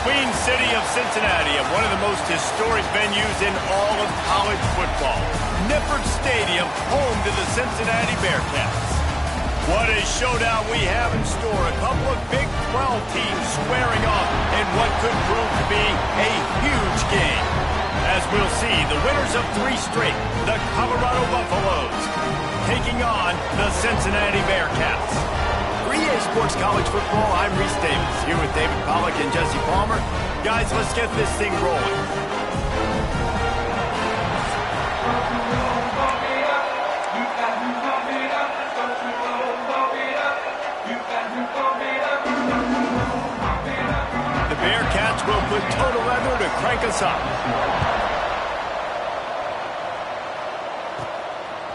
Queen City of Cincinnati, and one of the most historic venues in all of college football. Nippert Stadium, home to the Cincinnati Bearcats. What a showdown we have in store. A couple of Big 12 teams squaring off in what could prove to be a huge game. As we'll see, the winners of 3 straight, the Colorado Buffaloes, taking on the Cincinnati Bearcats. For EA Sports College Football, I'm Reese Davis, here with David Pollack and Jesse Palmer. Guys, let's get this thing rolling. The Bearcats will put total leather to crank us up.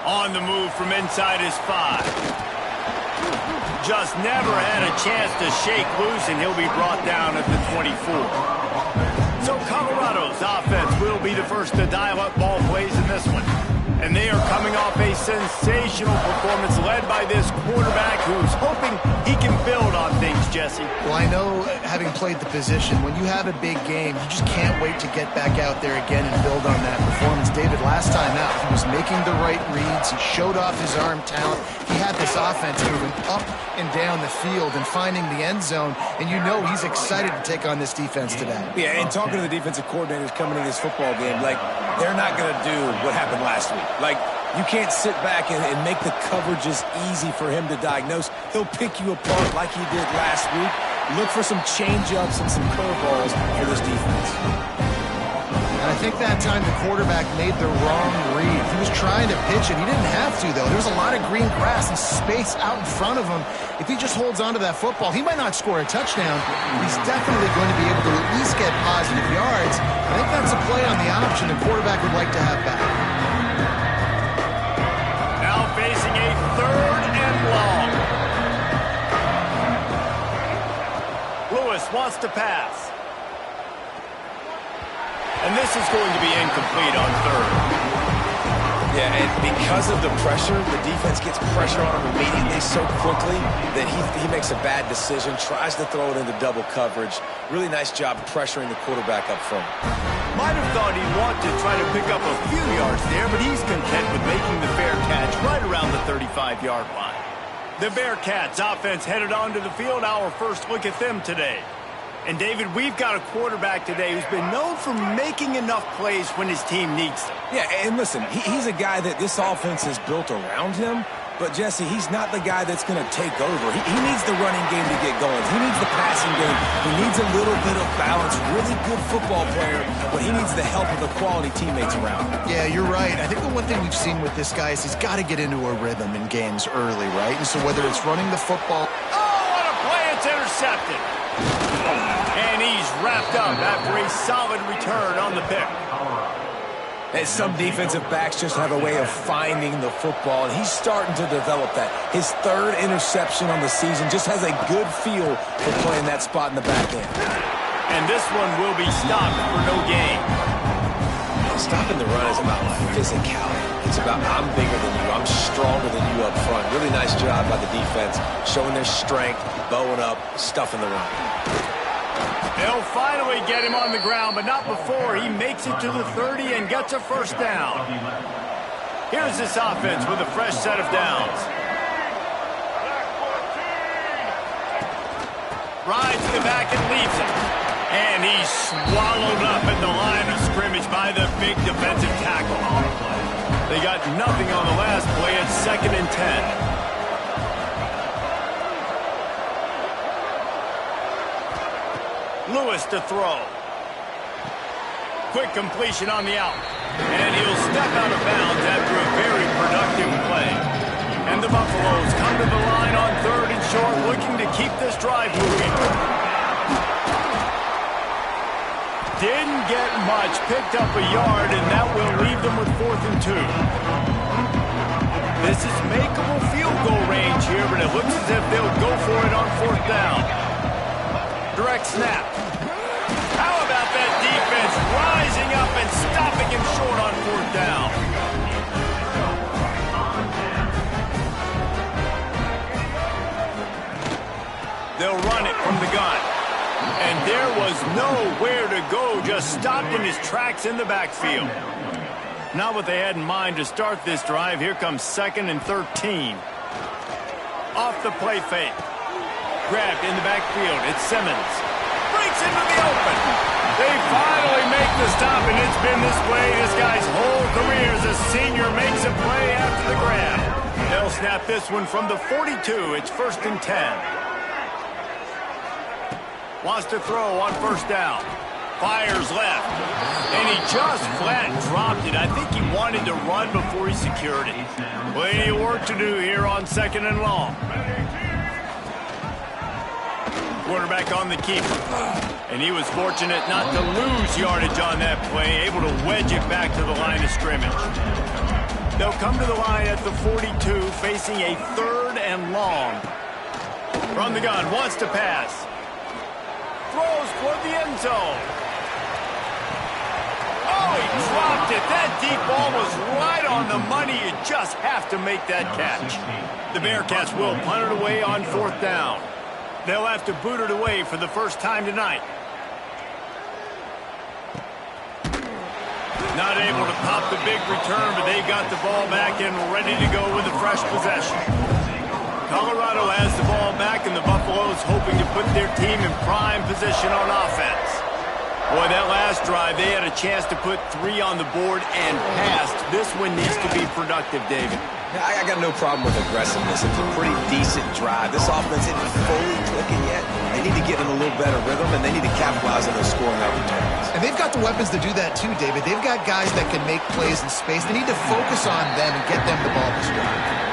On the move from inside his 5. Just never had a chance to shake loose, and he'll be brought down at the 24. So Colorado's offense will be the first to dial up ball plays in this one. And they are coming off a sensational performance led by this quarterback who's hoping he can build on things, Jesse. Well, I know, having played the position, when you have a big game, you just can't wait to get back out there again and build on that performance. David, last time out, he was making the right reads. He showed off his arm talent. He had this offense moving up and down the field and finding the end zone, and you know he's excited to take on this defense today. Yeah, and talking to the defensive coordinators coming into this football game, like, they're not going to do what happened last week. Like, you can't sit back and make the coverages easy for him to diagnose. He'll pick you apart like he did last week. Look for some change-ups and some curveballs for this defense. And I think that time the quarterback made the wrong read. He was trying to pitch it. He didn't have to, though. There was a lot of green grass and space out in front of him. If he just holds on to that football, he might not score a touchdown. He's definitely going to be able to at least get positive yards. I think that's a play on the option the quarterback would like to have back. Now facing a 3rd and long. Lewis wants to pass. And this is going to be incomplete on 3rd. Yeah, and because of the pressure, the defense gets pressure on him immediately so quickly that he makes a bad decision, tries to throw it into double coverage. Really nice job pressuring the quarterback up front. Might have thought he'd want to try to pick up a few yards there, but he's content with making the fair catch right around the 35-yard line. The Bearcats offense headed onto the field. Our first look at them today. And, David, we've got a quarterback today who's been known for making enough plays when his team needs them. Yeah, and listen, he's a guy that this offense is built around him. But, Jesse, he's not the guy that's going to take over. He needs the running game to get going. He needs the passing game. He needs a little bit of balance. Really good football player, but he needs the help of the quality teammates around him. Yeah, you're right. I think the one thing we've seen with this guy is he's got to get into a rhythm in games early, right? And so whether it's running the football... Oh, what a play! It's intercepted. And he's wrapped up after a solid return on the pick. And some defensive backs just have a way of finding the football, and he's starting to develop that. His 3rd interception on the season, just has a good feel for playing that spot in the back end. And this one will be stopped for no gain. Stopping the run is about physicality. It's about I'm bigger than you, I'm stronger than you up front. Really nice job by the defense, showing their strength, bowing up, stuffing the run. They'll finally get him on the ground, but not before he makes it to the 30 and gets a first down. Here's this offense with a fresh set of downs. Rides to the back and leaves it. And he's swallowed up at the line of scrimmage by the big defensive tackle. They got nothing on the last play. It's 2nd and 10. Lewis to throw. Quick completion on the out. And he'll step out of bounds after a very productive play. And the Buffaloes come to the line on 3rd and short, looking to keep this drive moving. Didn't get much, picked up a yard, and that will leave them with 4th and 2. This is makeable field goal range here, but it looks as if they'll go for it on 4th down. Direct snap. How about that defense rising up and stopping him short on 4th down? They'll run it from the gun. And there was nowhere to go, just stopped in his tracks in the backfield. Not what they had in mind to start this drive. Here comes 2nd and 13. Off the play fake. Grabbed in the backfield. It's Simmons. Breaks into the open. They finally make the stop, and it's been this way this guy's whole career as a senior makes a play after the grab. They'll snap this one from the 42. It's 1st and 10. Wants to throw on 1st down. Fires left. And he just flat dropped it. I think he wanted to run before he secured it. Plenty of work to do here on 2nd and long. Quarterback on the keeper. And he was fortunate not to lose yardage on that play, able to wedge it back to the line of scrimmage. They'll come to the line at the 42, facing a 3rd and long. From the gun, wants to pass. Throws toward the end zone. Oh, he dropped it. That deep ball was right on the money. You just have to make that catch. The Bearcats will punt it away on 4th down. They'll have to boot it away for the first time tonight. Not able to pop the big return, but they've got the ball back and ready to go with a fresh possession. Colorado has the ball back, and the Buffaloes hoping to put their team in prime position on offense. Boy, that last drive, they had a chance to put 3 on the board and passed. This one needs to be productive, David. I got no problem with aggressiveness. It's a pretty decent drive. This offense isn't fully clicking yet. They need to get in a little better rhythm, and they need to capitalize on those scoring opportunities. And they've got the weapons to do that too, David. They've got guys that can make plays in space. They need to focus on them and get them the ball this drive.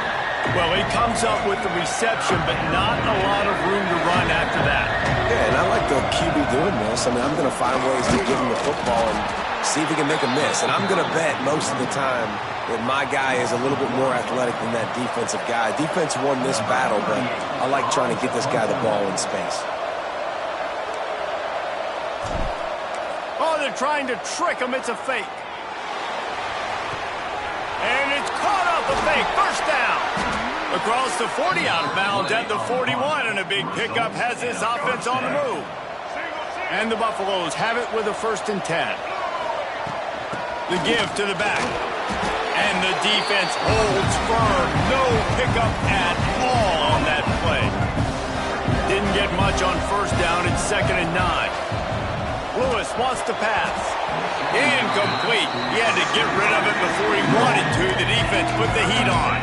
Well, he comes up with the reception, but not a lot of room to run after that. Yeah, and I like the QB doing this. I mean, I'm going to find ways to give him the football and see if he can make a miss. And I'm going to bet most of the time that my guy is a little bit more athletic than that defensive guy. Defense won this battle, but I like trying to get this guy the ball in space. Oh, they're trying to trick him. It's a fake. And it's caught off the fake. 1st down. Across the 40, out of bounds at the 41, and a big pickup has his offense on the move. And the Buffaloes have it with a 1st and 10. The give to the back. And the defense holds firm. No pickup at all on that play. Didn't get much on 1st down. It's 2nd and 9. Lewis wants to pass. Incomplete. He had to get rid of it before he wanted to. The defense put the heat on.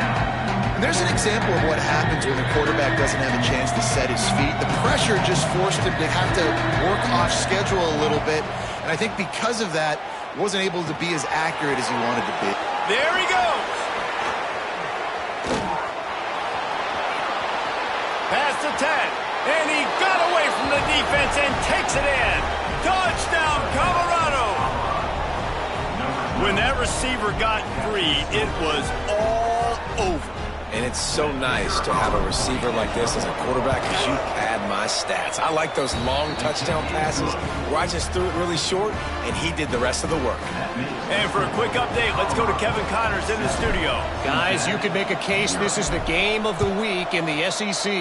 There's an example of what happens when the quarterback doesn't have a chance to set his feet. The pressure just forced him to have to work off schedule a little bit. And I think because of that, wasn't able to be as accurate as he wanted to be. There he goes. Pass to 10. And he got away from the defense and takes it in. Touchdown, Colorado. When that receiver got free, it was all over. And it's so nice to have a receiver like this as a quarterback because you pad my stats. I like those long touchdown passes where I just threw it really short and he did the rest of the work. And for a quick update, let's go to Kevin Connors in the studio. Guys, you could make a case this is the game of the week in the SEC.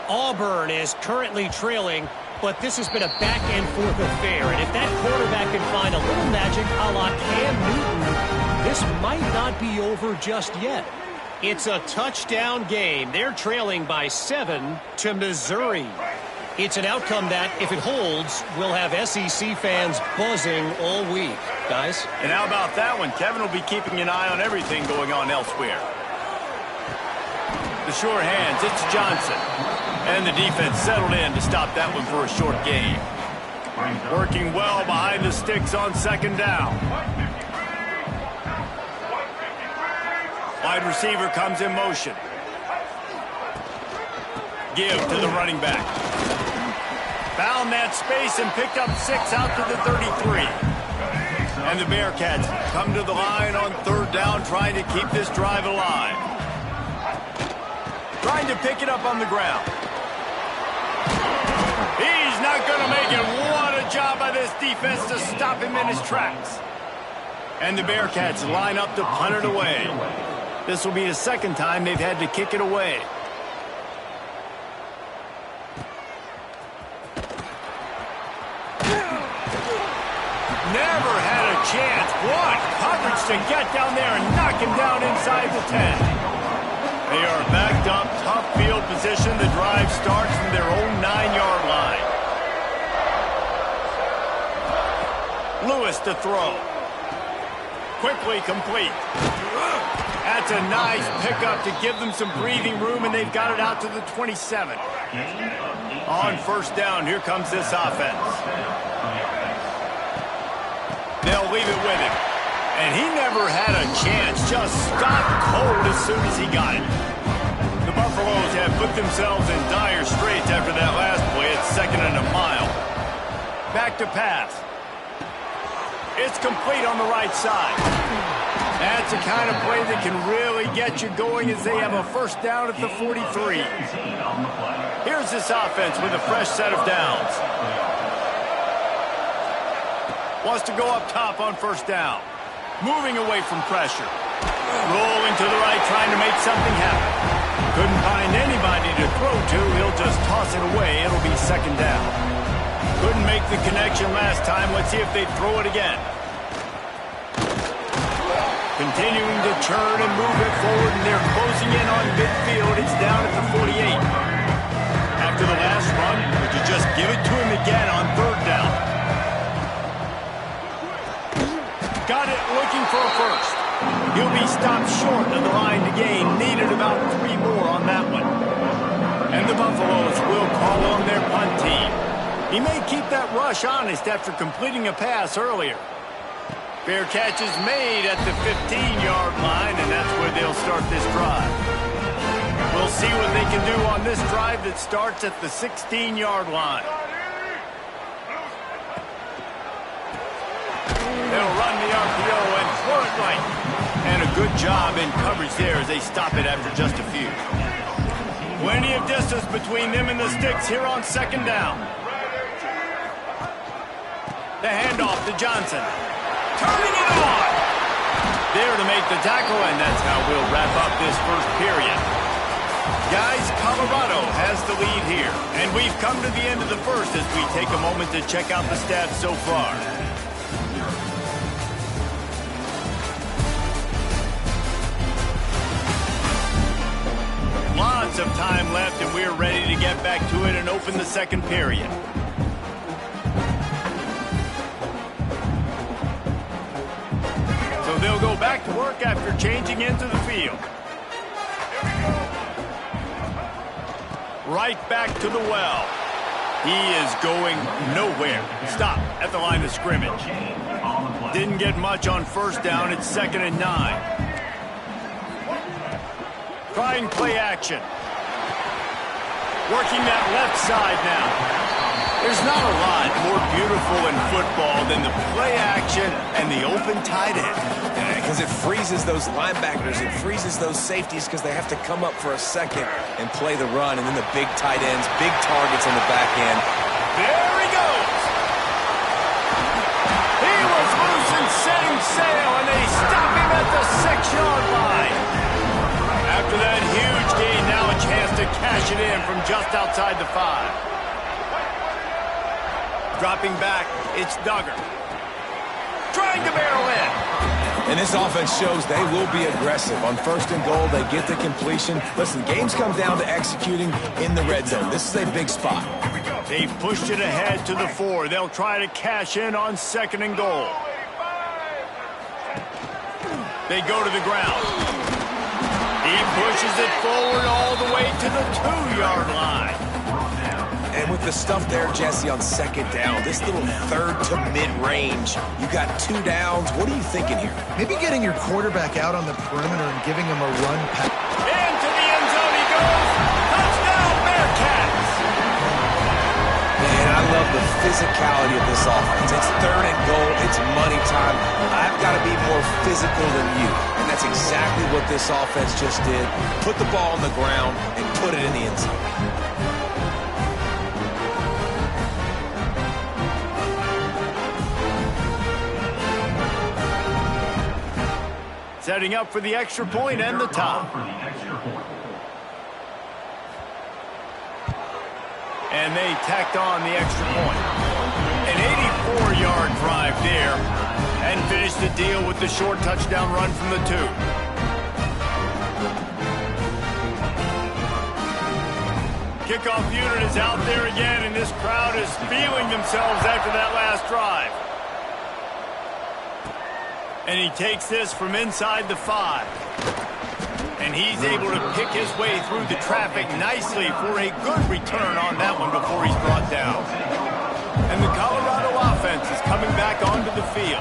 Auburn is currently trailing, but this has been a back-and-forth affair. And if that quarterback can find a little magic a la Cam Newton, this might not be over just yet. It's a touchdown game. They're trailing by 7 to Missouri. It's an outcome that, if it holds, will have SEC fans buzzing all week. Guys? And how about that one? Kevin will be keeping an eye on everything going on elsewhere. The sure hands, it's Johnson. And the defense settled in to stop that one for a short gain. Working well behind the sticks on 2nd down. Wide receiver comes in motion. Give to the running back. Found that space and picked up 6 out to the 33. And the Bearcats come to the line on 3rd down, trying to keep this drive alive. Trying to pick it up on the ground. He's not going to make it. What a job by this defense to stop him in his tracks. And the Bearcats line up to punt it away. This will be the 2nd time they've had to kick it away. never had a chance. What coverage to get down there and knock him down inside the 10. They are backed up, tough field position. The drive starts from their own 9-yard line. Lewis to throw. Quickly complete. That's a nice pickup to give them some breathing room, and they've got it out to the 27. On first down, here comes this offense. They'll leave it with him. And he never had a chance. Just stopped cold as soon as he got it. The Buffaloes have put themselves in dire straits after that last play. It's 2nd and a mile. Back to pass. It's complete on the right side. That's the kind of play that can really get you going as they have a first down at the 43. Here's this offense with a fresh set of downs. Wants to go up top on first down. Moving away from pressure. Rolling to the right, trying to make something happen. Couldn't find anybody to throw to. He'll just toss it away. It'll be 2nd down. Couldn't make the connection last time. Let's see if they throw it again. Continuing to churn and move it forward, and they're closing in on midfield. It's down at the 48. After the last run, would you just give it to him again on 3rd down? Got it, looking for a first. He'll be stopped short of the line to gain. Needed about 3 more on that one. And the Buffaloes will call on their punt team. He may keep that rush honest after completing a pass earlier. Fair catch is made at the 15-yard line, and that's where they'll start this drive. We'll see what they can do on this drive that starts at the 16-yard line. They'll run the RPO and throw it right. And a good job in coverage there as they stop it after just a few. Plenty of distance between them and the sticks here on 2nd down. The handoff to Johnson. Turning it on. There to make the tackle, and that's how we'll wrap up this first period. Guys, Colorado has the lead here. And we've come to the end of the first as we take a moment to check out the stats so far. Lots of time left, and we're ready to get back to it and open the second period. So they'll go back to work after changing into the field. Right back to the well. He is going nowhere. Stop at the line of scrimmage. Didn't get much on first down. It's 2nd and 9. Trying play action. Working that left side now. There's not a lot more beautiful in football than the play action and the open tight end. Because it freezes those linebackers. It freezes those safeties because they have to come up for a second and play the run. And then the big tight ends, big targets on the back end. There he goes. He was loose and setting sail, and they stop him at the 6-yard line. After that huge gain, now a chance to cash it in from just outside the 5. Dropping back, it's Duggar. Trying to barrel in. And this offense shows they will be aggressive. On 1st and goal, they get the completion. Listen, games come down to executing in the red zone. This is a big spot. They've pushed it ahead to the 4. They'll try to cash in on 2nd and goal. They go to the ground. He pushes it forward all the way to the 2-yard line. And with the stuff there, Jesse, on 2nd down, this little 3rd to mid-range, you got 2 downs. What are you thinking here? Maybe getting your quarterback out on the perimeter and giving him a run pass. Into the end zone he goes. Touchdown, Bearcats. Man, I love the physicality of this offense. It's 3rd and goal. It's money time. I've got to be more physical than you. And that's exactly what this offense just did. Put the ball on the ground and put it in the end zone. Setting up for the extra point and the top. And they tacked on the extra point. An 84-yard drive there. to deal with the short touchdown run from the 2. Kickoff unit is out there again, and this crowd is feeling themselves after that last drive. And he takes this from inside the 5. And he's able to pick his way through the traffic nicely for a good return on that one before he's brought down. And the Colorado offense is coming back onto the field.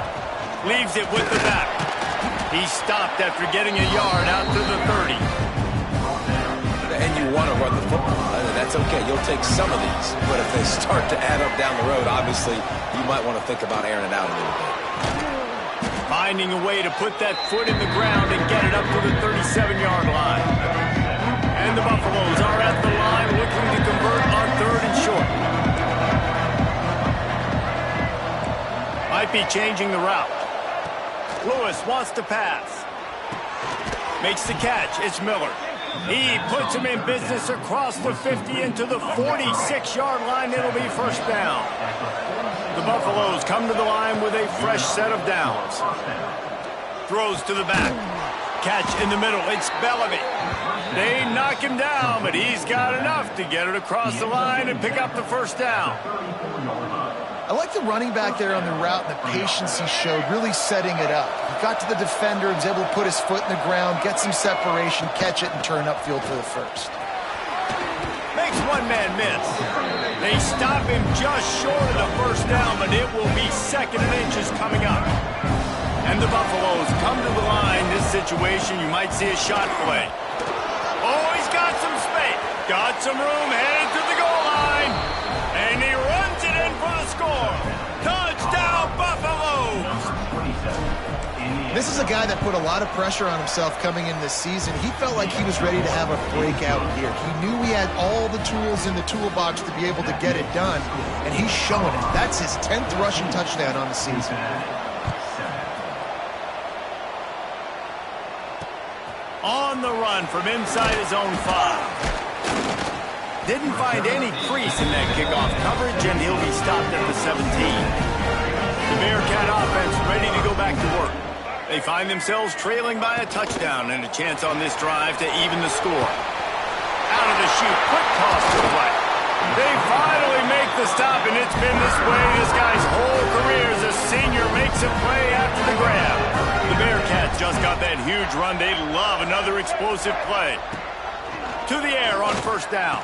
Leaves it with the back. He stopped after getting a yard out to the 30. And you want to run the football. That's okay. You'll take some of these. But if they start to add up down the road, obviously, you might want to think about airing it out a little bit. Finding a way to put that foot in the ground and get it up to the 37-yard line. And the Buffaloes are at the line looking to convert on 3rd and short. Might be changing the route. Lewis wants to pass. Makes the catch. It's Miller. He puts him in business across the 50 into the 46-yard line. It'll be first down. The Buffaloes come to the line with a fresh set of downs. Throws to the back. Catch in the middle. It's Bellamy. They knock him down, but he's got enough to get it across the line and pick up the first down. I like the running back there on the route and the patience he showed, really setting it up. He got to the defender, was able to put his foot in the ground, get some separation, catch it, and turn upfield for the first. Makes one man miss. They stop him just short of the first down, but it will be 2nd and inches coming up. And the Buffaloes come to the line. This situation, you might see a shot play. Oh, he's got some space. Got some room, headed to the goal line. And he runs it in for the score. Touchdown, Buffaloes! This is a guy that put a lot of pressure on himself coming in this season. He felt like he was ready to have a breakout year. He knew he had all the tools in the toolbox to be able to get it done, and he's showing it. That's his 10th rushing touchdown on the season. On the run from inside his own 5. Didn't find any crease in that kickoff coverage, and he'll be stopped at the 17. The Bearcat offense ready to go back to work. They find themselves trailing by a touchdown and a chance on this drive to even the score. Out of the chute, quick toss to the right. They finally make the stop, and it's been this way this guy's whole career as a senior makes a play after the grab. The Bearcats just got that huge run. They love another explosive play. To the air on first down.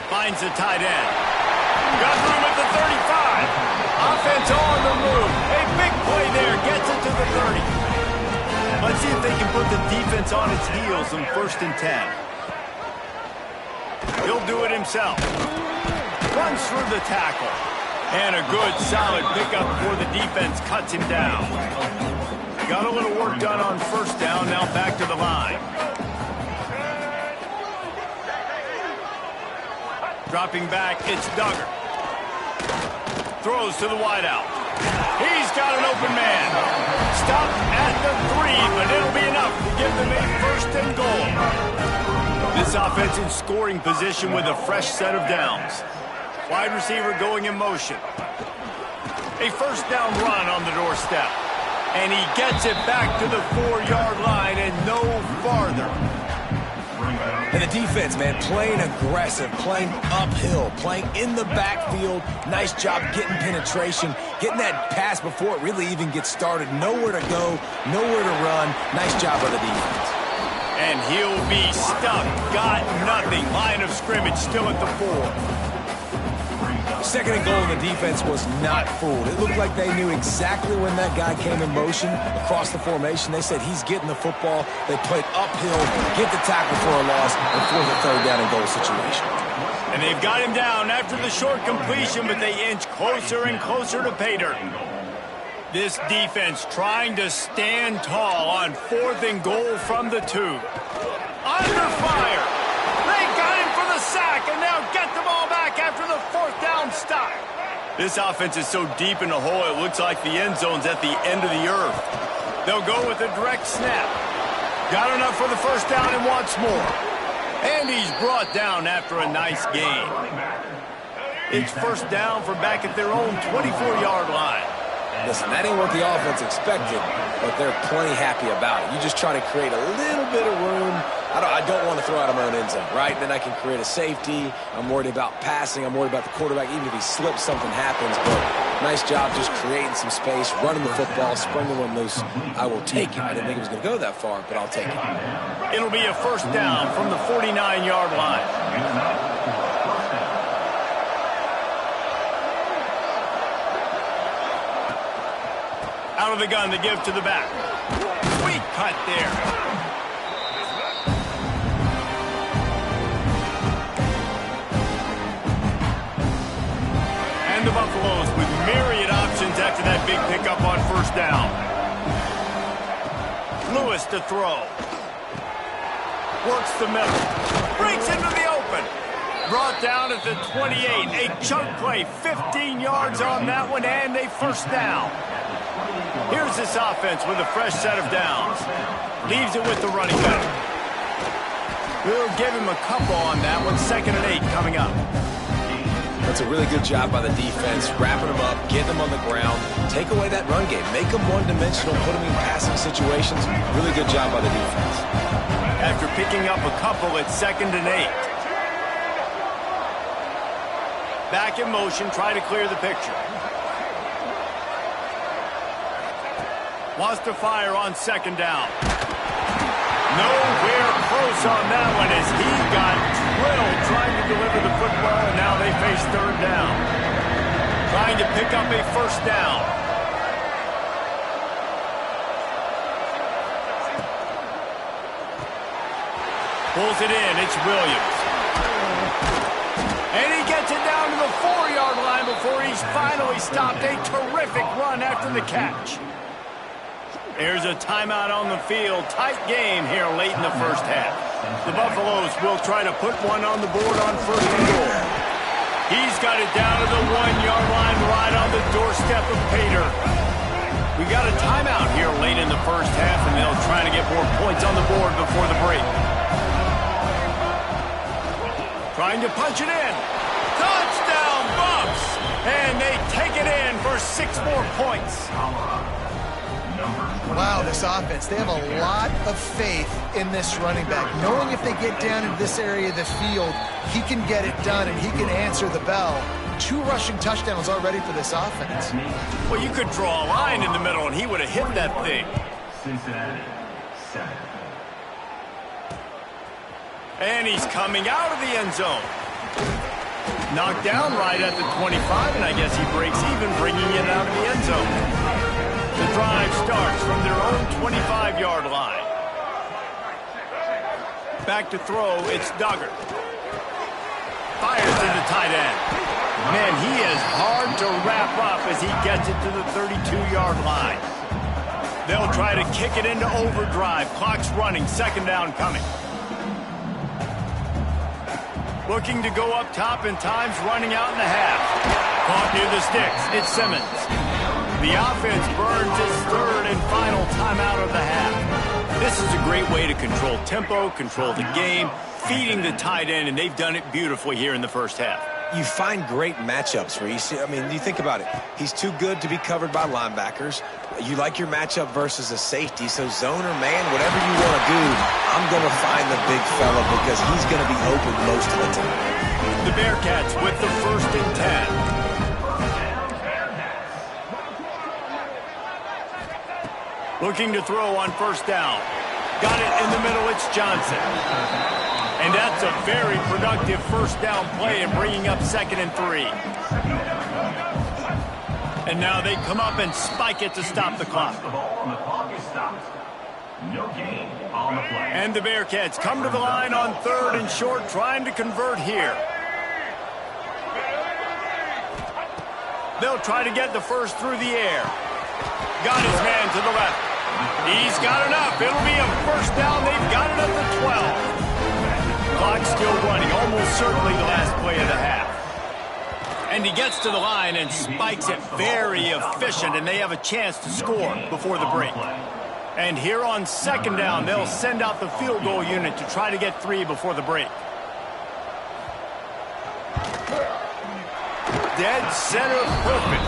Finds the tight end. Got room at the 35. Offense on the move. A big play there. Gets it to the 30. Let's see if they can put the defense on its heels on 1st and 10. He'll do it himself. Runs through the tackle. And a good, solid pickup before the defense cuts him down. Got a little work done on first down. Now back to the line. Dropping back, it's Duggar. Throws to the wideout. He's got an open man. Stopped at the 3, but it'll be enough to give them a 1st and goal. This offense in scoring position with a fresh set of downs. Wide receiver going in motion. A first down run on the doorstep. And he gets it back to the 4-yard line and no farther. And the defense, man, playing aggressive, playing uphill, playing in the backfield. Nice job getting penetration, getting that pass before it really even gets started. Nowhere to go, nowhere to run. Nice job by the defense. And he'll be stuck. Got nothing. Line of scrimmage still at the 4. 2nd and goal, and the defense was not fooled. It looked like they knew exactly when that guy came in motion across the formation. They said he's getting the football. They played uphill, get the tackle for a loss, and for the 3rd down and goal situation. And they've got him down after the short completion, but they inch closer and closer to pay dirt. This defense trying to stand tall on 4th and goal from the 2. Under fire. They got him for the sack, and now get the ball back after the 4th down stop. This offense is so deep in the hole, it looks like the end zone's at the end of the earth. They'll go with a direct snap. Got enough for the first down and wants more. And he's brought down after a nice gain. It's first down from back at their own 24-yard line. listen, that ain't what the offense expected, but they're plenty happy about it. You just try to create a little bit of room. I don't want to throw out of my own end zone, right? Then I can create a safety. I'm worried about passing. I'm worried about the quarterback. Even if he slips, something happens. But nice job just creating some space, running the football, springing one loose. I will take it. I didn't think it was going to go that far, but I'll take it. It'll be a first down from the 49-yard line. Out of the gun, the give to the back. Sweet cut there. And the Buffaloes with myriad options after that big pickup on first down. Lewis to throw. Works the middle. Breaks into the open. Brought down at the 28. A chunk play. 15 yards on that one, and a first down. Here's this offense with a fresh set of downs. Leaves it with the running back. We'll give him a couple on that one. 2nd and 8 coming up. That's a really good job by the defense, wrapping them up, getting them on the ground, take away that run game, make them one-dimensional, put them in passing situations. Really good job by the defense. After picking up a couple, it's 2nd and 8. Back in motion, try to clear the picture. Wants to fire on 2nd down. Nowhere close on that one as he got drilled trying to deliver the football, and now they face 3rd down. Trying to pick up a first down. Pulls it in. It's Williams. And he gets it down to the 4-yard line before he's finally stopped. A terrific run after the catch. There's a timeout on the field. Tight game here late in the first half. The Buffaloes will try to put one on the board on 1st and goal. He's got it down to the 1-yard line right on the doorstep of Pater. We got a timeout here late in the first half, and they'll try to get more points on the board before the break. Trying to punch it in. Touchdown, Bucks! And they take it in for 6 more points. Wow, this offense, they have a lot of faith in this running back. Knowing if they get down into this area of the field, he can get it done and he can answer the bell. 2 rushing touchdowns already for this offense. Well, you could draw a line in the middle and he would have hit that thing. Cincinnati, 7. And he's coming out of the end zone. Knocked down right at the 25, and I guess he breaks even, bringing it out of the end zone. The drive starts from their own 25-yard line. Back to throw, it's Duggar. Fires to the tight end. Man, he is hard to wrap up as he gets it to the 32-yard line. They'll try to kick it into overdrive. Clock's running, 2nd down coming. Looking to go up top, and time's running out in the half. Caught near the sticks. It's Simmons. The offense burns its 3rd and final timeout of the half. This is a great way to control tempo, control the game, feeding the tight end, and they've done it beautifully here in the first half. You find great matchups where you see, I mean, you think about it. He's too good to be covered by linebackers. You like your matchup versus a safety, so zone or man, whatever you want to do, I'm going to find the big fella because he's going to be open most of the time. The Bearcats with the 1st and 10. Looking to throw on 1st down. Got it in the middle, it's Johnson. And that's a very productive 1st down play and bringing up 2nd and 3. And now they come up and spike it to stop the clock. The clock is stopped. No gain on the play. And the Bearcats come to the line on 3rd and short, trying to convert here. They'll try to get the first through the air. Got his man to the left. He's got enough. It'll be a 1st down. They've got it at the 12. Clock still running. Almost certainly the last play of the half. And he gets to the line and spikes it. Very efficient, and they have a chance to score before the break. And here on 2nd down, they'll send out the field goal unit to try to get 3 before the break. Dead center perfect.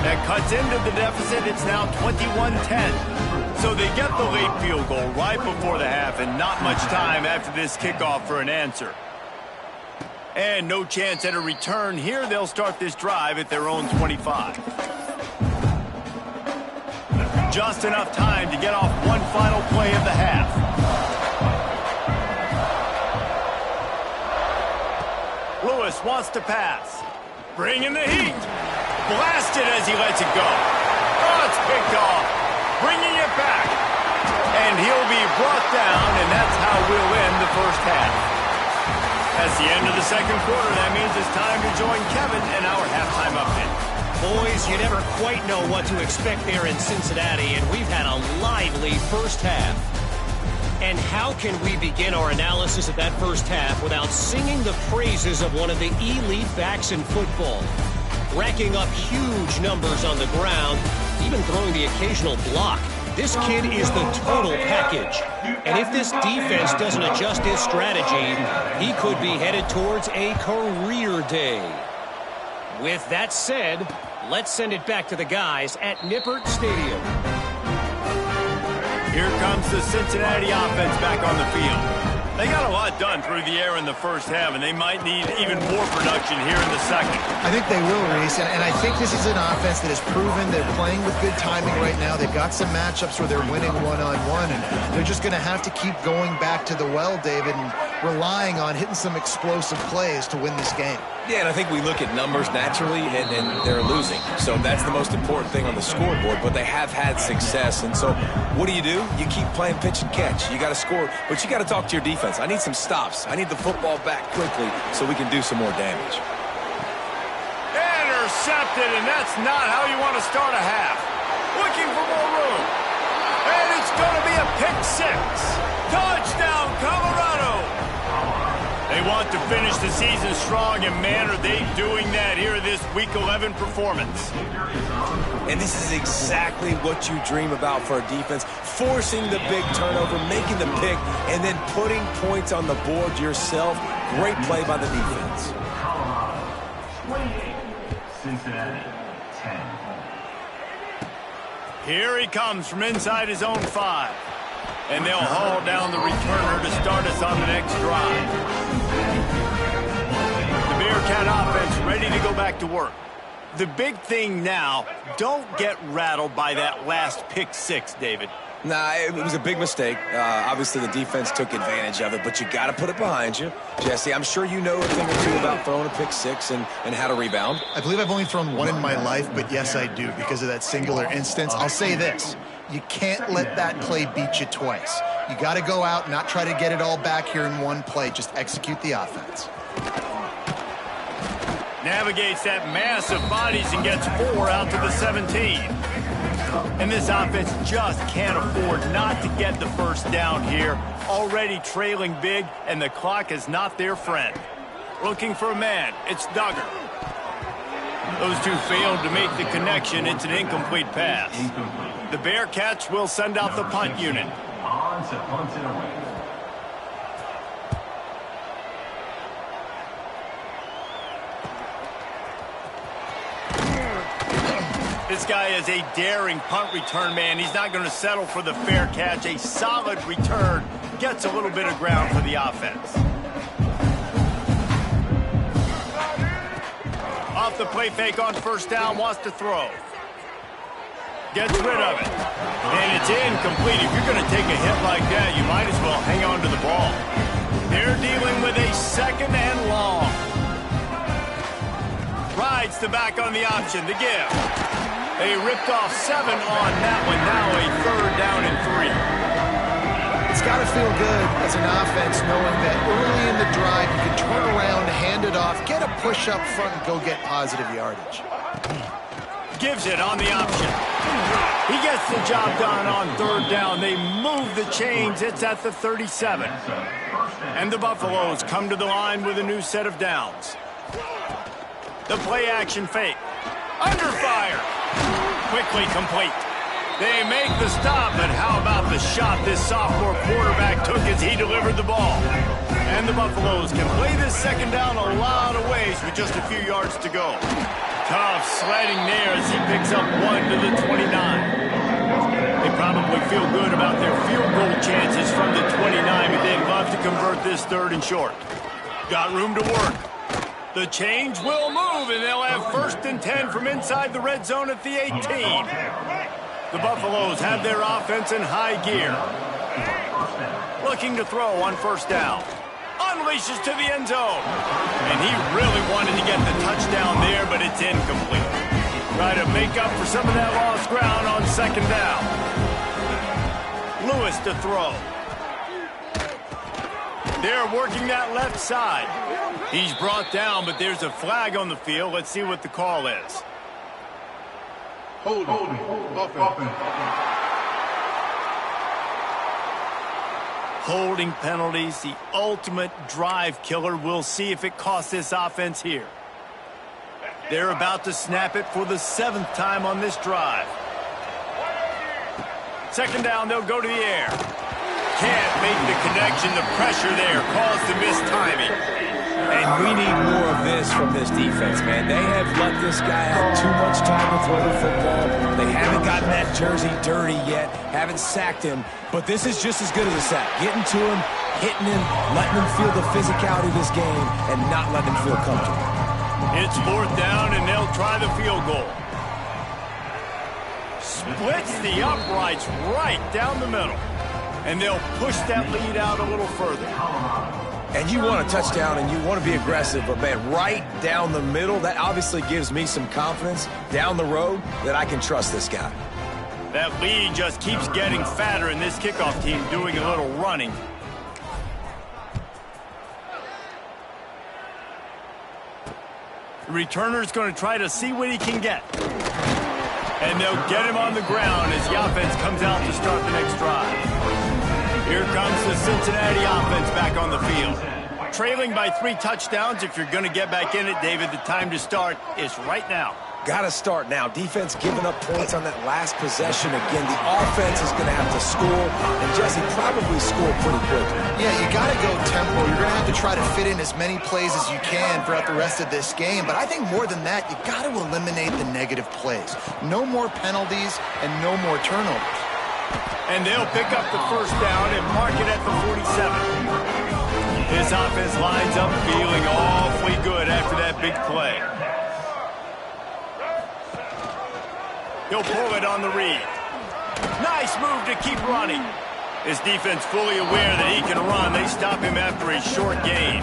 That cuts into the deficit. It's now 21-10. So they get the late field goal right before the half and not much time after this kickoff for an answer. And no chance at a return here. They'll start this drive at their own 25. Just enough time to get off one final play of the half. Lewis wants to pass. Bringing the heat. Blasted as he lets it go. Oh, it's picked off. Bringing it back. And he'll be brought down, and that's how we'll end the first half. That's the end of the second quarter. That means it's time to join Kevin in our halftime update. Boys, you never quite know what to expect there in Cincinnati, and we've had a lively first half. And how can we begin our analysis of that first half without singing the praises of one of the elite backs in football? Racking up huge numbers on the ground, even throwing the occasional block. This kid is the total package. And if this defense doesn't adjust his strategy, he could be headed towards a career day. With that said, let's send it back to the guys at Nippert Stadium. Here comes the Cincinnati offense back on the field. They got a lot done through the air in the first half, and they might need even more production here in the second. I think they will, Reese, and I think this is an offense that has proven they're playing with good timing right now. They've got some matchups where they're winning one-on-one, and they're just going to have to keep going back to the well, David, and relying on hitting some explosive plays to win this game. Yeah, and I think we look at numbers naturally, and they're losing. So that's the most important thing on the scoreboard, but they have had success. And so what do? You keep playing pitch and catch. You got to score, but you got to talk to your defense. I need some stops. I need the football back quickly so we can do some more damage. Intercepted, and that's not how you want to start a half. Looking for more room. And it's going to be a pick six. Touchdown, Colorado. They want to finish the season strong, and man, are they doing that here in this Week 11 performance. And this is exactly what you dream about for a defense, forcing the big turnover, making the pick, and then putting points on the board yourself. Great play by the defense. 28, Cincinnati, 10. Here he comes from inside his own 5. And they'll haul down the returner to start us on the next drive. The Bearcat offense ready to go back to work. The big thing now, don't get rattled by that last pick six, David. Nah, it was a big mistake. Obviously, the defense took advantage of it, but you got to put it behind you. Jesse, I'm sure you know a thing or two about throwing a pick six and how to rebound. I believe I've only thrown one in my life, but yes, I do because of that singular instance. I'll say this. You can't let that play beat you twice. You got to go out, not try to get it all back here in one play. Just execute the offense. Navigates that mass of bodies and gets 4 out to the 17. And this offense just can't afford not to get the first down here. Already trailing big, and the clock is not their friend. Looking for a man. It's Duggar. Those two failed to make the connection. It's an incomplete pass. The Bearcats will send out the punt unit. On to punt it away. This guy is a daring punt return man. He's not going to settle for the fair catch. A solid return gets a little bit of ground for the offense. Off the play fake on first down, wants to throw. Gets rid of it. And it's incomplete. If you're going to take a hit like that, you might as well hang on to the ball. They're dealing with a second and long. Rides the back on the option. The give. They ripped off 7 on that one. Now a 3rd down and 3. It's got to feel good as an offense knowing that early in the drive you can turn around, hand it off, get a push up front, and go get positive yardage. Gives it on the option. He gets the job done on 3rd down. They move the chains. It's at the 37. And the Buffaloes come to the line with a new set of downs. The play action fake. Under fire. Quickly complete. They make the stop, but how about the shot this sophomore quarterback took as he delivered the ball? And the Buffaloes can play this second down a lot of ways with just a few yards to go. Tough sledding there as he picks up 1 to the 29. They probably feel good about their field goal chances from the 29, but they'd love to convert this 3rd and short. Got room to work. The change will move, and they'll have 1st and 10 from inside the red zone at the 18. The Buffaloes have their offense in high gear. Looking to throw on 1st down. Unleashes to the end zone. And he really wanted to get the touchdown there, but it's incomplete. Try to make up for some of that lost ground on 2nd down. Lewis to throw. They're working that left side. He's brought down, but there's a flag on the field. Let's see what the call is. Holding. Holding penalties, the ultimate drive killer. We'll see if it costs this offense here. They're about to snap it for the 7th time on this drive. 2nd down, they'll go to the air. Can't make the connection. The pressure there caused the missed timing. And we need more of this from this defense, man. They have let this guy have too much time to throw the football. They haven't gotten that jersey dirty yet, haven't sacked him. But this is just as good as a sack. Getting to him, hitting him, letting him feel the physicality of this game, and not letting him feel comfortable. It's 4th down, and they'll try the field goal. Splits the uprights right down the middle. And they'll push that lead out a little further. And you want a touchdown and you want to be aggressive, but man, right down the middle, that obviously gives me some confidence down the road that I can trust this guy. That lead just keeps getting fatter, and this kickoff team doing a little running. The returner's going to try to see what he can get. And they'll get him on the ground as the offense comes out to start the next drive. Here comes the Cincinnati offense back on the field. Trailing by 3 touchdowns. If you're going to get back in it, David, the time to start is right now. Got to start now. Defense giving up points on that last possession. Again, the offense is going to have to score, and Jesse probably score pretty quickly. Yeah, you got to go tempo. You're going to have to try to fit in as many plays as you can throughout the rest of this game. But I think more than that, you got to eliminate the negative plays. No more penalties and no more turnovers. And they'll pick up the 1st down and mark it at the 47. This offense lines up feeling awfully good after that big play. He'll pull it on the read. Nice move to keep running. His defense fully aware that he can run. They stop him after a short gain.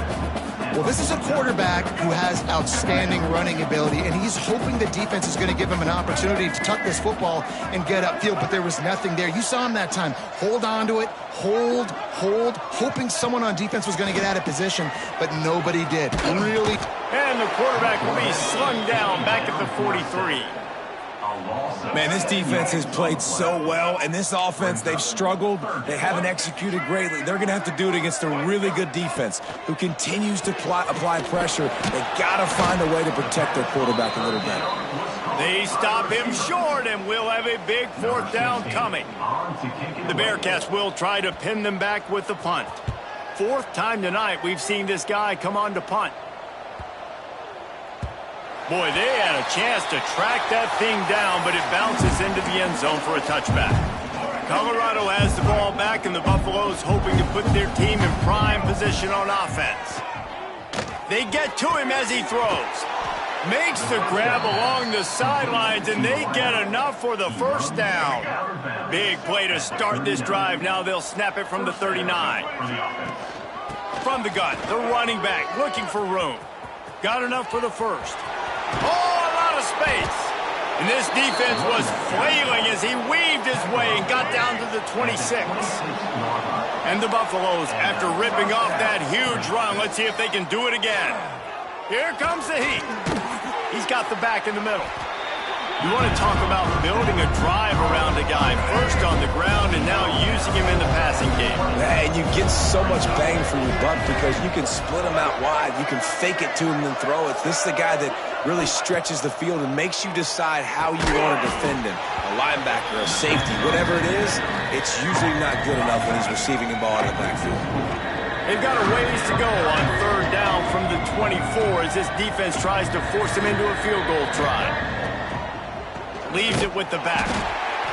Well, this is a quarterback who has outstanding running ability, and he's hoping the defense is going to give him an opportunity to tuck this football and get upfield, but there was nothing there. You saw him that time. Hold on to it, hold, hoping someone on defense was going to get out of position, but nobody did. Really. And the quarterback will be slung down back at the 43. Man, this defense has played so well, and this offense, they've struggled. They haven't executed greatly. They're going to have to do it against a really good defense who continues to apply pressure. They got to find a way to protect their quarterback a little better. They stop him short, and we'll have a big 4th down coming. The Bearcats will try to pin them back with the punt. 4th time tonight we've seen this guy come on to punt. Boy, they had a chance to track that thing down, but it bounces into the end zone for a touchback. Colorado has the ball back, and the Buffaloes hoping to put their team in prime position on offense. They get to him as he throws. Makes the grab along the sidelines, and they get enough for the 1st down. Big play to start this drive. Now they'll snap it from the 39. From the gun, the running back looking for room. Got enough for the 1st. Oh, a lot of space. And this defense was flailing as he weaved his way and got down to the 26. And the Buffaloes, after ripping off that huge run, let's see if they can do it again. Here comes the heat. He's got the back in the middle. You want to talk about building a drive around a guy, first on the ground and now using him in the passing game. And you get so much bang for your buck because you can split him out wide. You can fake it to him and throw it. This is the guy that really stretches the field and makes you decide how you want to defend him. A linebacker, a safety, whatever it is, it's usually not good enough when he's receiving the ball out of the backfield. They've got a ways to go on third down from the 24 as this defense tries to force them into a field goal try. Leaves it with the back.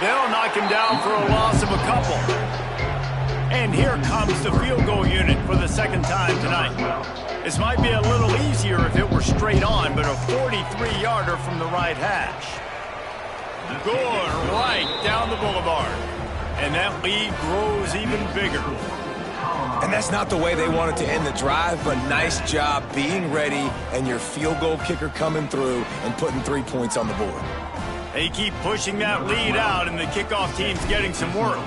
They'll knock him down for a loss of a couple. And here comes the field goal unit for the second time tonight. This might be a little easier if it were straight on, but a 43-yarder from the right hash. Good right down the boulevard. And that lead grows even bigger. And that's not the way they wanted to end the drive, but nice job being ready and your field goal kicker coming through and putting 3 points on the board. They keep pushing that lead out, and the kickoff team's getting some work.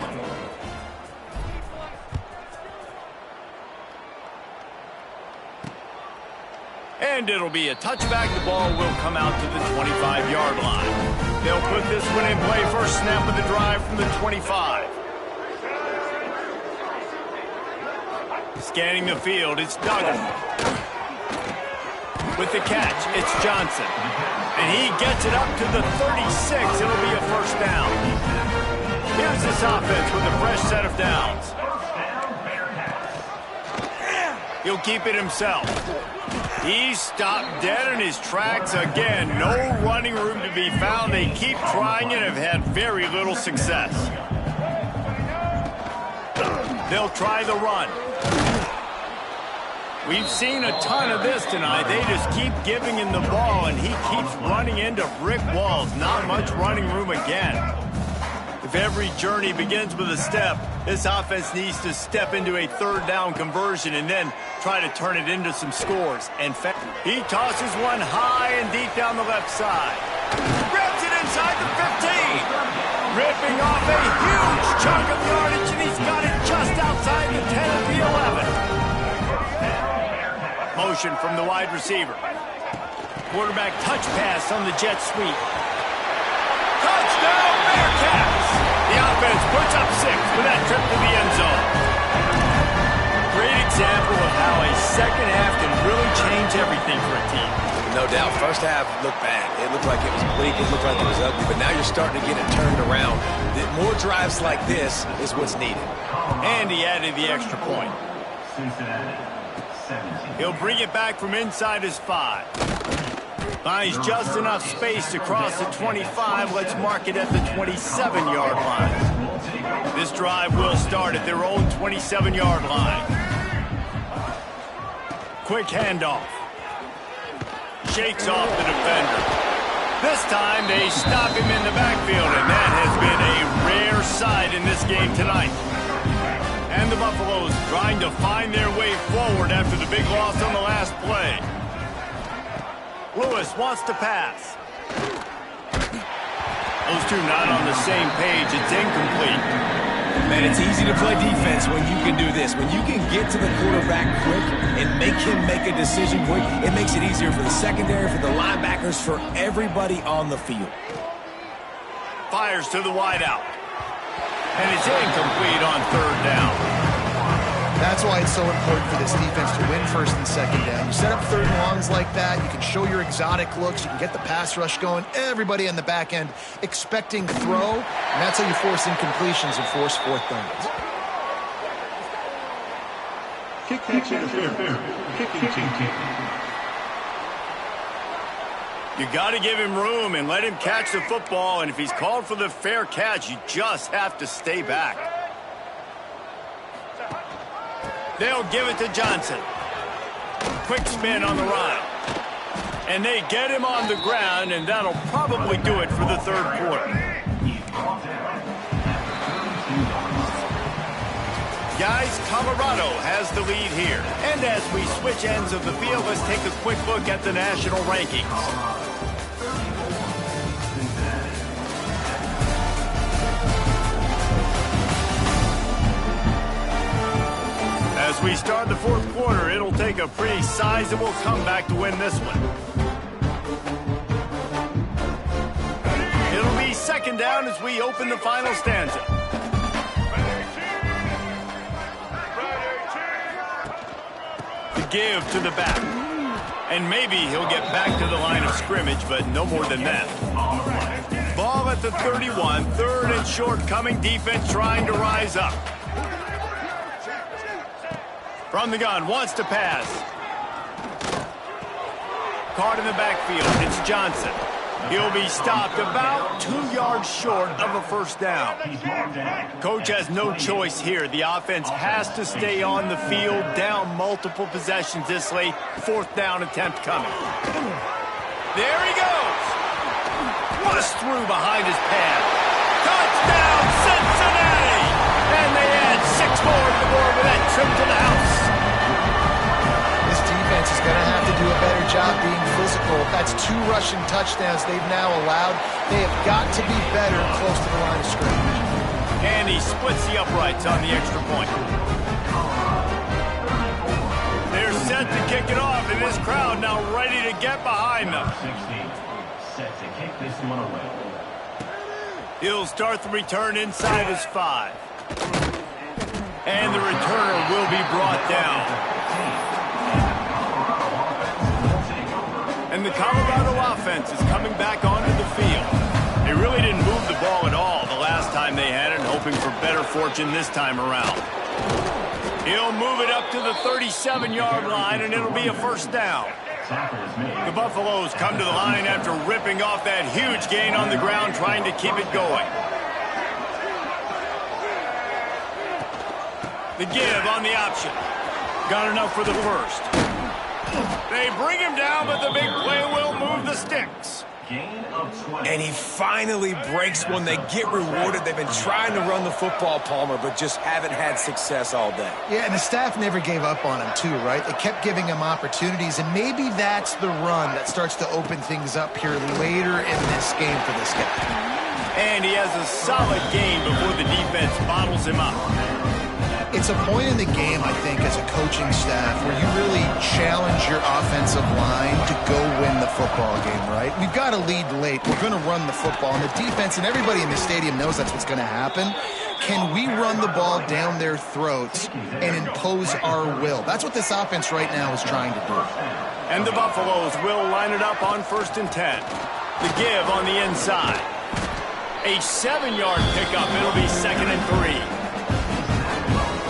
And it'll be a touchback. The ball will come out to the 25-yard line. They'll put this one in play. First snap of the drive from the 25. Scanning the field, it's Duggan. With the catch, it's Johnson. And he gets it up to the 36. It'll be a first down. Here's this offense with a fresh set of downs. He'll keep it himself. He's stopped dead in his tracks again. No running room to be found. They keep trying and have had very little success. They'll try the run. We've seen a ton of this tonight. They just keep giving him the ball, and he keeps running into brick walls. Not much running room again. If every journey begins with a step, this offense needs to step into a third down conversion and then try to turn it into some scores. And he tosses one high and deep down the left side. Grabs it inside the 15. Ripping off a huge chunk of yardage, and he's got it just outside the 10 of the 11. Motion from the wide receiver. Quarterback touch pass on the jet sweep. Touchdown, Bearcats! The offense puts up 6 with that trip to the end zone. Great example of how a second half can really change everything for a team. No doubt. First half looked bad. It looked like it was bleak. It looked like it was ugly. But now you're starting to get it turned around. More drives like this is what's needed. And he added the extra point. Cincinnati, 17. He'll bring it back from inside his 5. Finds just enough space to cross the 25. Let's mark it at the 27-yard line. This drive will start at their own 27-yard line. Quick handoff. Shakes off the defender. This time they stop him in the backfield, and that has been a rare sight in this game tonight. And the Buffaloes trying to find their way forward after the big loss on the last play. Lewis wants to pass. Those two not on the same page. It's incomplete. Man, it's easy to play defense when you can do this. When you can get to the quarterback quick and make him make a decision quick, it makes it easier for the secondary, for the linebackers, for everybody on the field. Fires to the wideout. And it's incomplete on third down. That's why it's so important for this defense to win first and second down. You set up third and longs like that, you can show your exotic looks, you can get the pass rush going, everybody on the back end expecting throw, and that's how you force incompletions and force fourth downs. Kick catch interference. Kicking team. You got to give him room and let him catch the football, and if he's called for the fair catch, you just have to stay back. They'll give it to Johnson. Quick spin on the run. And they get him on the ground, and that'll probably do it for the third quarter. Guys, Colorado has the lead here. And as we switch ends of the field, let's take a quick look at the national rankings. As we start the fourth quarter, it'll take a pretty sizable comeback to win this one. It'll be second down as we open the final stanza. The give to the back. And maybe he'll get back to the line of scrimmage, but no more than that. Ball at the 31, third and short coming, defense trying to rise up. From the gun, wants to pass. Caught in the backfield, it's Johnson. He'll be stopped about 2 yards short of a first down. Coach has no choice here. The offense has to stay on the field, down multiple possessions this late. Fourth down attempt coming. There he goes. Bust through behind his pad. Touchdown, Cincinnati! And they add 6 more to the board with that trip to the house. This defense is going to have to do a better job being physical. That's 2 rushing touchdowns they've now allowed. They have got to be better close to the line of scrimmage. And he splits the uprights on the extra point. They're set to kick it off, and this crowd now ready to get behind them. 16, set to kick this one away. He'll start the return inside his 5. And the returner will be brought down. And the Colorado offense is coming back onto the field. They really didn't move the ball at all the last time they had it, hoping for better fortune this time around. He'll move it up to the 37-yard line, and it'll be a first down. The Buffaloes come to the line after ripping off that huge gain on the ground, trying to keep it going. The give on the option. Got enough for the first. They bring him down, but the big play will move the sticks. And he finally breaks one. They get rewarded. They've been trying to run the football, Palmer, but just haven't had success all day. Yeah, and the staff never gave up on him, too, right? They kept giving him opportunities, and maybe that's the run that starts to open things up here later in this game for this guy. And he has a solid game before the defense bottles him up. It's a point in the game, I think, as a coaching staff where you really challenge your offensive line to go win the football game, right? We've got to lead late. We're going to run the football. And the defense and everybody in the stadium knows that's what's going to happen. Can we run the ball down their throats and impose our will? That's what this offense right now is trying to do. And the Buffaloes will line it up on 1st and 10. The give on the inside. A 7-yard pickup. It'll be 2nd and 3.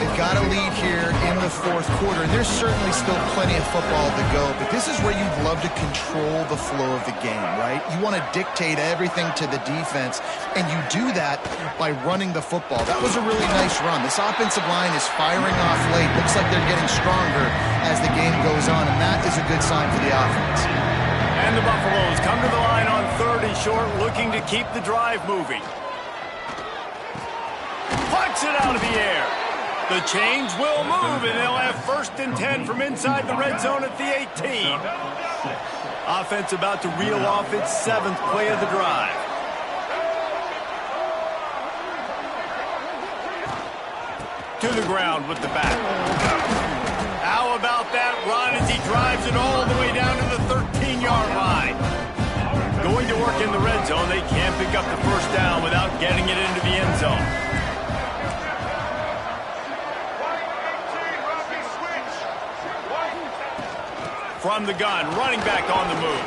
They've got a lead here in the 4th quarter, and there's certainly still plenty of football to go, but this is where you'd love to control the flow of the game, right? You want to dictate everything to the defense, and you do that by running the football. That was a really nice run. This offensive line is firing off late. Looks like they're getting stronger as the game goes on, and that is a good sign for the offense. And the Buffaloes come to the line on 3rd and short, looking to keep the drive moving. Plucks it out of the air. The chains will move, and they'll have 1st and 10 from inside the red zone at the 18. Offense about to reel off its 7th play of the drive. To the ground with the back. How about that run as he drives it all the way down to the 13-yard line? Going to work in the red zone, they can't pick up the first down without getting it into the end zone. From the gun, running back on the move.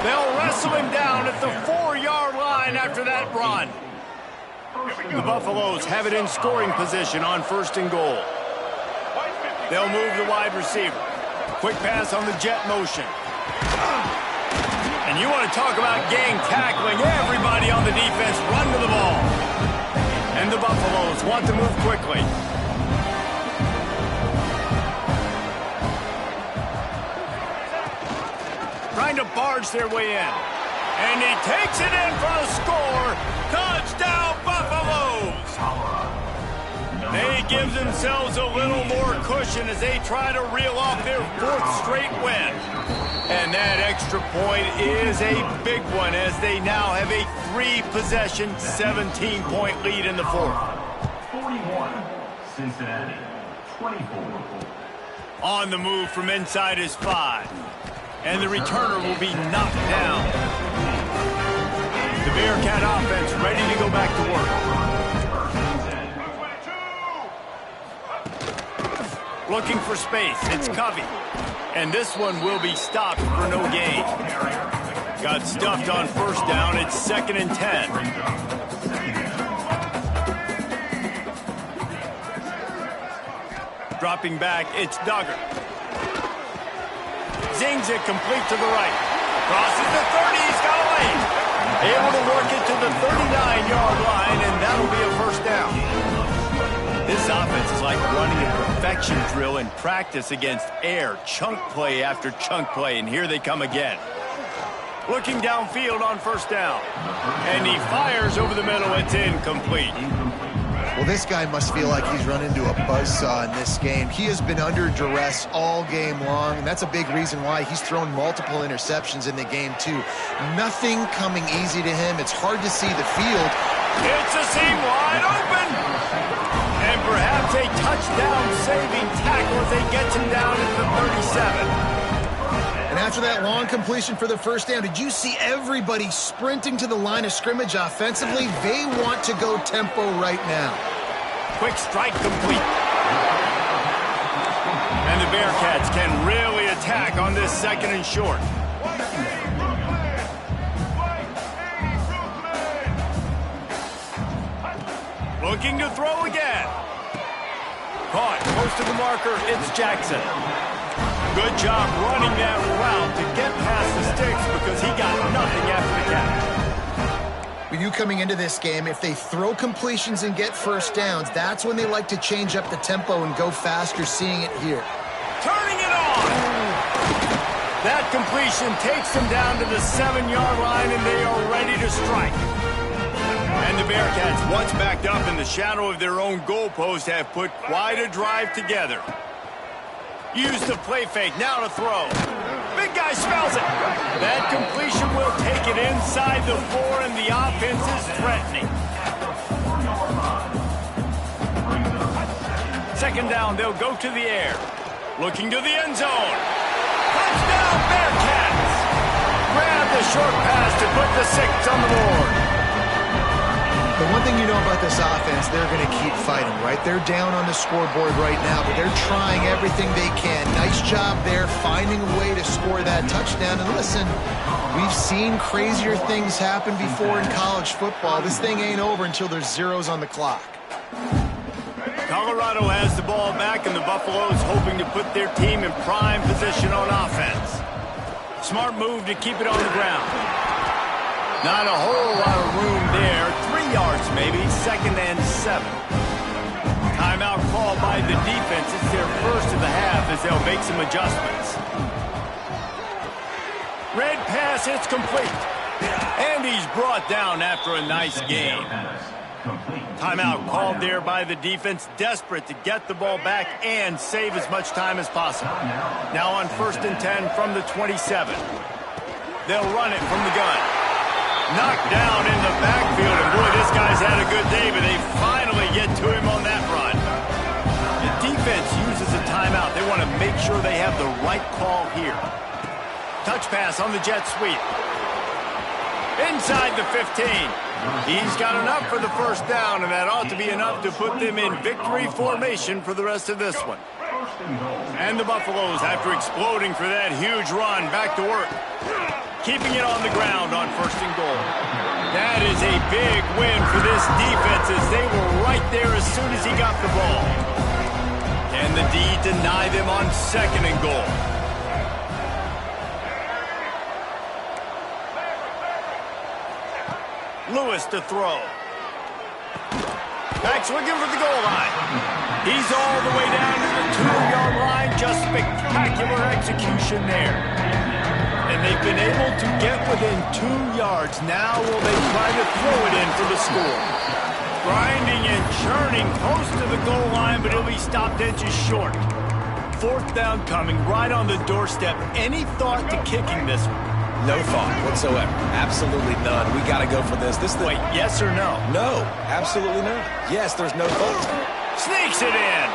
They'll wrestle him down at the 4-yard line after that run. The Buffaloes have it in scoring position on 1st and goal. They'll move the wide receiver. Quick pass on the jet motion. And you want to talk about gang tackling. Everybody on the defense run to the ball. And the Buffaloes want to move quickly. Trying to barge their way in. And he takes it in for the score. Touchdown, Buffaloes! They give themselves a little more cushion as they try to reel off their 4th straight win. And that extra point is a big one as they now have a 3-possession, 17-point lead in the 4th. 41, Cincinnati, 24. On the move from inside his 5. And the returner will be knocked down. The Bearcat offense ready to go back to work. Looking for space. It's Covey. And this one will be stopped for no gain. Got stuffed on 1st down. It's 2nd and 10. Dropping back, it's Duggar. Zings it complete to the right. Crosses the 30, he's got a lane. Able to work it to the 39-yard line, and that'll be a first down. This offense is like running a perfection drill in practice against air. Chunk play after chunk play, and here they come again. Looking downfield on first down. And he fires over the middle. It's incomplete. Well, this guy must feel like he's run into a buzzsaw in this game. He has been under duress all game long, and that's a big reason why he's thrown multiple interceptions in the game, too. Nothing coming easy to him. It's hard to see the field. It's a seam wide open. And perhaps a touchdown-saving tackle as they get him down into the 37. And after that long completion for the first down, did you see everybody sprinting to the line of scrimmage offensively? They want to go tempo right now. Quick strike complete. And the Bearcats can really attack on this second and short. Looking to throw again. Caught close to the marker, it's Jackson. Good job running that route to get past the sticks because he got nothing after the catch. We knew coming into this game, if they throw completions and get first downs, that's when they like to change up the tempo and go faster, seeing it here. Turning it on! That completion takes them down to the 7-yard line, and they are ready to strike. And the Bearcats, once backed up in the shadow of their own goalpost, have put quite a drive together. Use the play fake, now to throw. Big guy smells it. That completion will take it inside the 4, and the offense is threatening. Second down, they'll go to the air. Looking to the end zone. Touchdown, Bearcats! Grab the short pass to put the 6 on the board. The one thing you know about this offense, they're going to keep fighting, right? They're down on the scoreboard right now, but they're trying everything they can. Nice job there, finding a way to score that touchdown. And listen, we've seen crazier things happen before in college football. This thing ain't over until there's zeros on the clock. Colorado has the ball back, and the Buffaloes hoping to put their team in prime position on offense. Smart move to keep it on the ground. Not a whole lot of room there. 3 yards maybe, 2nd and 7. Timeout called by the defense. It's their first of the half as they'll make some adjustments. Red pass, it's complete. And he's brought down after a nice game. Timeout called there by the defense, desperate to get the ball back and save as much time as possible. Now on 1st and 10 from the 27. They'll run it from the gun. Knocked down in the backfield, and boy, this guy's had a good day, but they finally get to him on that run. The defense uses a timeout. They want to make sure they have the right call here. Touch pass on the jet sweep. Inside the 15. He's got enough for the first down, and that ought to be enough to put them in victory formation for the rest of this one. And the Buffaloes, after exploding for that huge run, back to work. Keeping it on the ground on 1st and goal. That is a big win for this defense as they were right there as soon as he got the ball. And the D deny them on 2nd and goal. Lewis to throw. Back swinging for the goal line. He's all the way down to the 2-yard line. Just spectacular execution there. And they've been able to get within 2 yards. Now will they try to throw it in for the score? Grinding and churning close to the goal line, but he'll be stopped inches short. 4th down coming right on the doorstep. Any thought to kicking this one? No thought whatsoever. Absolutely none. We got to go for this. Wait, yes or no? No, absolutely no. Yes, there's no thought. Sneaks it in.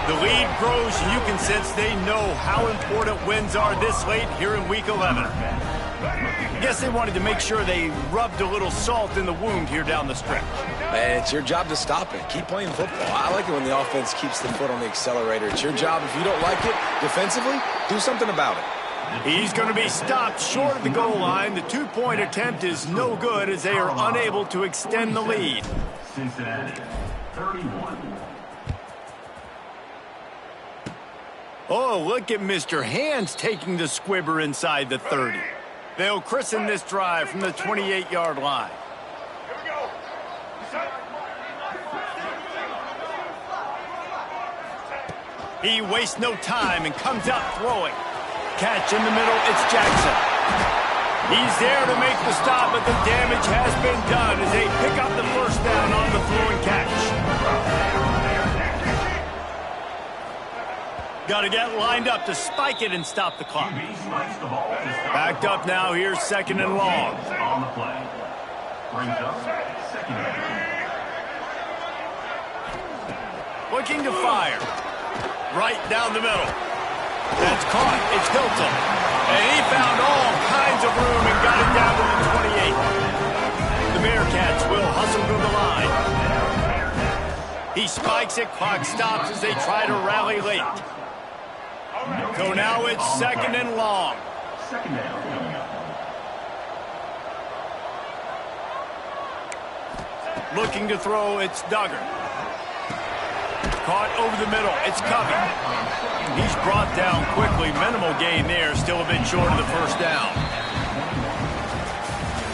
The lead grows, and you can sense they know how important wins are this late here in Week 11. I guess they wanted to make sure they rubbed a little salt in the wound here down the stretch. Man, it's your job to stop it. Keep playing football. I like it when the offense keeps the foot on the accelerator. It's your job. If you don't like it defensively, do something about it. He's going to be stopped short of the goal line. The 2-point attempt is no good as they are unable to extend the lead. Cincinnati, 31. Oh, look at Mr. Hands taking the squibber inside the 30. They'll christen this drive from the 28-yard line. He wastes no time and comes out throwing. Catch in the middle, it's Jackson. He's there to make the stop, but the damage has been done as they pick up the first down on the throwing catch. Got to get lined up to spike it and stop the clock. Backed up now, here's second and long. On the play. Brings up second and long. Looking to fire. Right down the middle. That's caught. It's Hilton. And he found all kinds of room and got it down to the 28. The Bearcats will hustle to the line. He spikes it. Clock stops as they try to rally late. So now it's second and long. Second down coming up. Looking to throw, it's Duggar. Caught over the middle, it's Covey. He's brought down quickly. Minimal gain there, still a bit short of the first down.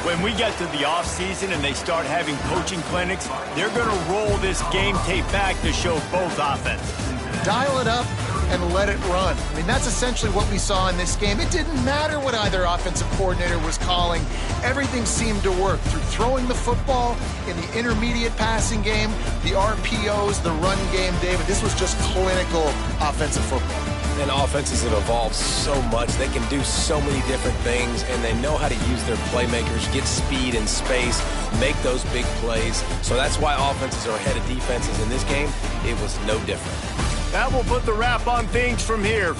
When we get to the offseason and they start having coaching clinics, they're going to roll this game tape back to show both offenses. Dial it up and let it run. I mean, that's essentially what we saw in this game. It didn't matter what either offensive coordinator was calling. Everything seemed to work through throwing the football in the intermediate passing game, the RPOs, the run game, David. This was just clinical offensive football. And offenses have evolved so much. They can do so many different things, and they know how to use their playmakers, get speed and space, make those big plays. So that's why offenses are ahead of defenses in this game. It was no different. That will put the wrap on things from here.